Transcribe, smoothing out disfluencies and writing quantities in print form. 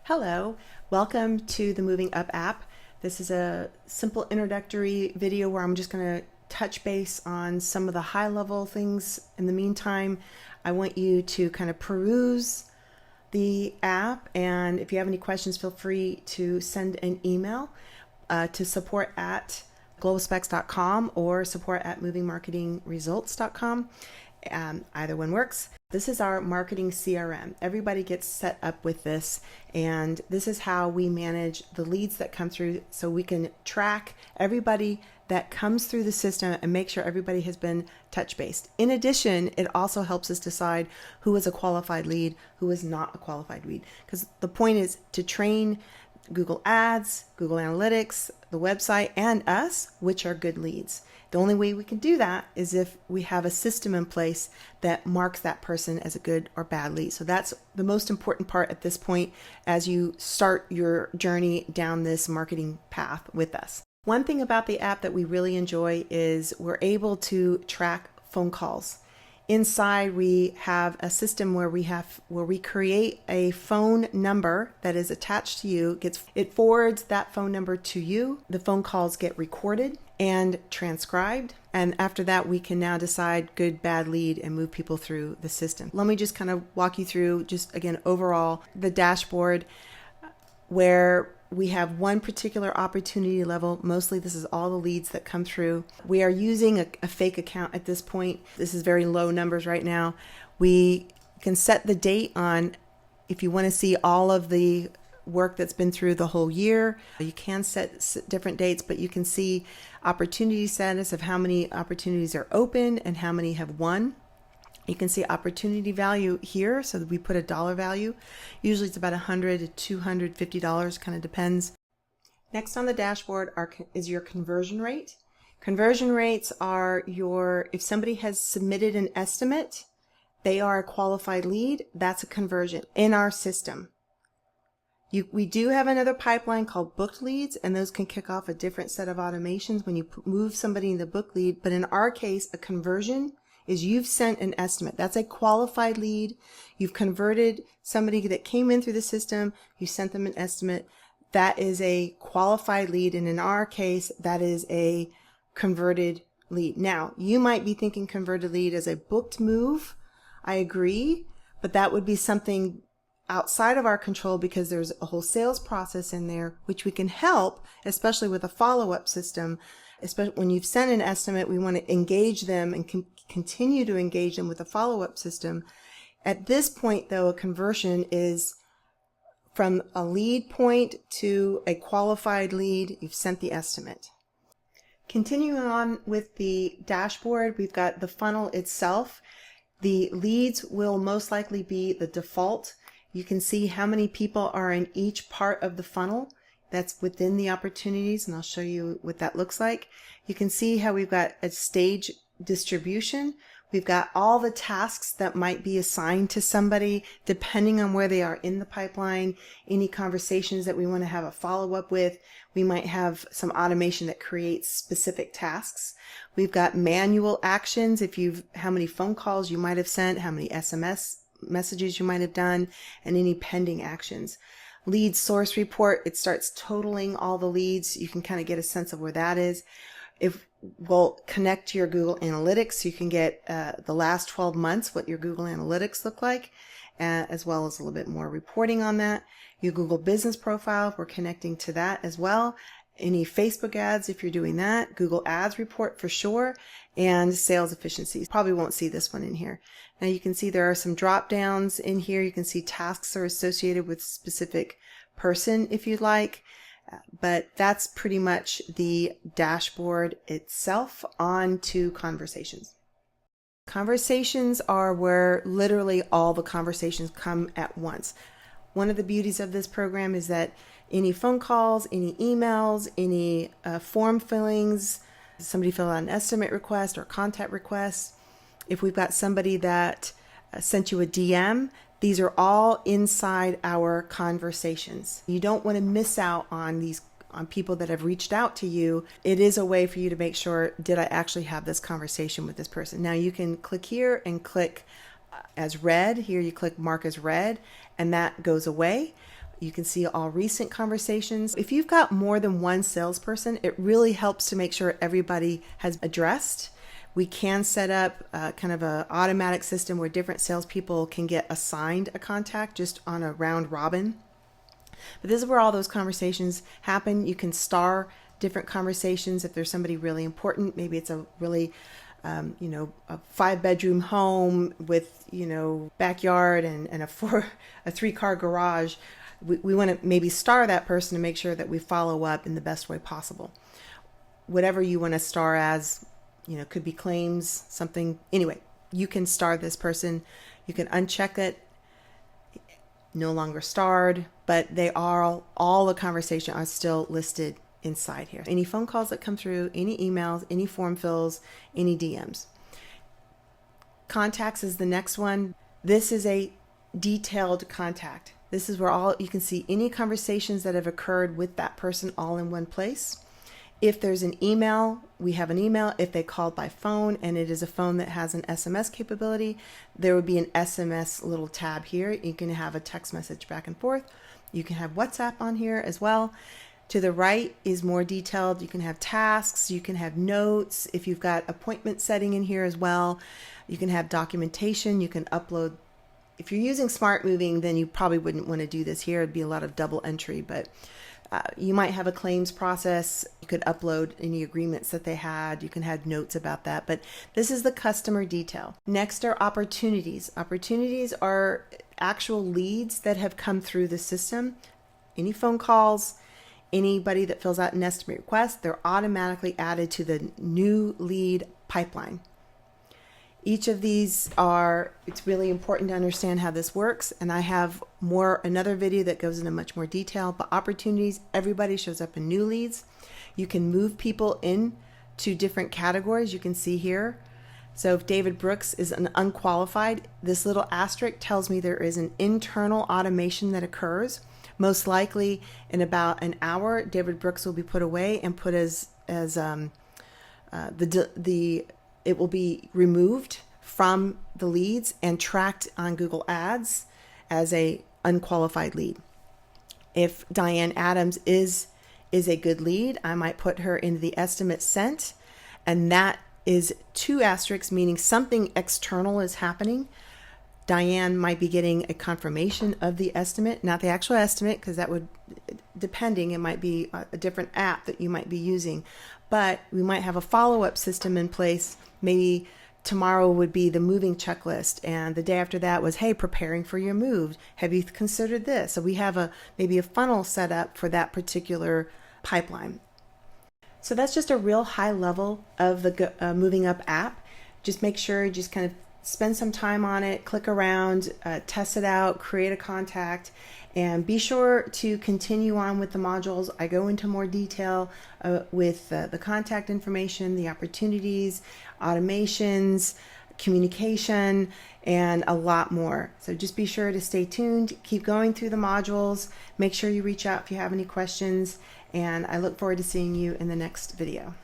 Hello, welcome to the MovingUp app. This is a simple introductory video where I'm just going to touch base on some of the high-level things. In the meantime, I want you to kind of peruse the app, and if you have any questions, feel free to send an email to support@globalspecs.com or support@movingmarketingresults.com. Either one works. This is our marketing CRM. Everybody gets set up with this, and this is how we manage the leads that come through, so we can track everybody that comes through the system and make sure everybody has been touch based. In addition, it also helps us decide who is a qualified lead, who is not a qualified lead, because the point is to train Google Ads, Google Analytics, the website, and us, which are good leads. The only way we can do that is if we have a system in place that marks that person as a good or bad lead. So that's the most important part at this point as you start your journey down this marketing path with us. One thing about the app that we really enjoy is we're able to track phone calls. Inside, we have a system where we create a phone number that is attached to you. It forwards that phone number to you. The phone calls get recorded and transcribed. And after that, we can now decide good, bad lead and move people through the system. Let me just kind of walk you through, just again, overall, the dashboard where we have one particular opportunity level. Mostly this is all the leads that come through. We are using a fake account at this point. This is very low numbers right now. We can set the date on if you want to see all of the work that's been through the whole year. You can set different dates, but you can see opportunity status of how many opportunities are open and how many have won. You can see opportunity value here, so that we put a dollar value. Usually it's about $100 to $250, kind of depends. Next on the dashboard is your conversion rate. Conversion rates are if somebody has submitted an estimate, they are a qualified lead, that's a conversion in our system. We do have another pipeline called booked leads, and those can kick off a different set of automations when you move somebody in the booked lead. But in our case, a conversion is you've sent an estimate. That's a qualified lead. You've converted somebody that came in through the system. You sent them an estimate. That is a qualified lead. And in our case, that is a converted lead. Now, you might be thinking converted lead as a booked move. I agree, but that would be something outside of our control because there's a whole sales process in there, which we can help, especially with a follow-up system. Especially when you've sent an estimate, we want to engage them and continue to engage them with a follow-up system. At this point, though, a conversion is from a lead point to a qualified lead. You've sent the estimate. Continuing on with the dashboard, we've got the funnel itself. The leads will most likely be the default. You can see how many people are in each part of the funnel. That's within the opportunities, and I'll show you what that looks like. You can see how we've got a stage distribution. We've got all the tasks that might be assigned to somebody depending on where they are in the pipeline, any conversations that we want to have a follow-up with. We might have some automation that creates specific tasks. We've got manual actions, how many phone calls you might have sent, how many SMS messages you might have done, and any pending actions. Lead source report, it starts totaling all the leads. You can kind of get a sense of where that is. We'll connect to your Google Analytics, so you can get the last 12 months, what your Google Analytics look like, as well as a little bit more reporting on that. Your Google Business Profile, we're connecting to that as well. Any Facebook ads, if you're doing that, Google Ads report for sure, and sales efficiencies. Probably won't see this one in here. Now you can see there are some drop downs in here. You can see tasks are associated with specific person if you'd like, but that's pretty much the dashboard itself. On to conversations. Conversations are where literally all the conversations come at once. One of the beauties of this program is that any phone calls, any emails, any form fillings, somebody fill out an estimate request or contact request, if we've got somebody that sent you a DM, these are all inside our conversations. You don't want to miss out on people that have reached out to you. It is a way for you to make sure, did I actually have this conversation with this person? Now you can click here and click as read. Here you click mark as read, and that goes away. You can see all recent conversations. If you've got more than one salesperson, it really helps to make sure everybody has addressed. We can set up kind of an automatic system where different salespeople can get assigned a contact just on a round robin. But this is where all those conversations happen. You can star different conversations if there's somebody really important. Maybe it's a really, a 5-bedroom home with, backyard and a 3-car garage. We want to maybe star that person to make sure that we follow up in the best way possible. Whatever you want to star as, could be claims, something. Anyway, you can star this person. You can uncheck it. No longer starred, but they are all the conversation are still listed inside here. Any phone calls that come through, any emails, any form fills, any DMs. Contacts is the next one. This is a detailed contact. This is where you can see any conversations that have occurred with that person all in one place. If there's an email, we have an email. If they called by phone and it is a phone that has an SMS capability, there would be an SMS little tab here. You can have a text message back and forth. You can have WhatsApp on here as well. To the right is more detailed. You can have tasks. You can have notes. If you've got appointment setting in here as well, you can have documentation. You can upload. If you're using Smart Moving, then you probably wouldn't want to do this here. It'd be a lot of double entry, but you might have a claims process. You could upload any agreements that they had. You can have notes about that, but this is the customer detail. Next are opportunities. Opportunities are actual leads that have come through the system. Any phone calls, anybody that fills out an estimate request, they're automatically added to the new lead pipeline. Each of these it's really important to understand how this works. And I have another video that goes into much more detail, but opportunities, everybody shows up in new leads. You can move people in to different categories. You can see here. So if David Brooks is an unqualified, this little asterisk tells me there is an internal automation that occurs. Most likely in about an hour, David Brooks will be put away and put it will be removed from the leads and tracked on Google Ads as a unqualified lead. If Diane Adams is a good lead, I might put her into the estimate sent, and that is 2 asterisks, meaning something external is happening. Diane might be getting a confirmation of the estimate, not the actual estimate, because that would, depending, it might be a different app that you might be using, but we might have a follow-up system in place. Maybe tomorrow would be the moving checklist, and the day after that was, hey, preparing for your move. Have you considered this? So we have maybe a funnel set up for that particular pipeline. So that's just a real high level of the MovingUp app. Just make sure you just kind of spend some time on it, click around, test it out, create a contact, and be sure to continue on with the modules. I go into more detail with the contact information, the opportunities, automations, communication, and a lot more. So just be sure to stay tuned, keep going through the modules, make sure you reach out if you have any questions, and I look forward to seeing you in the next video.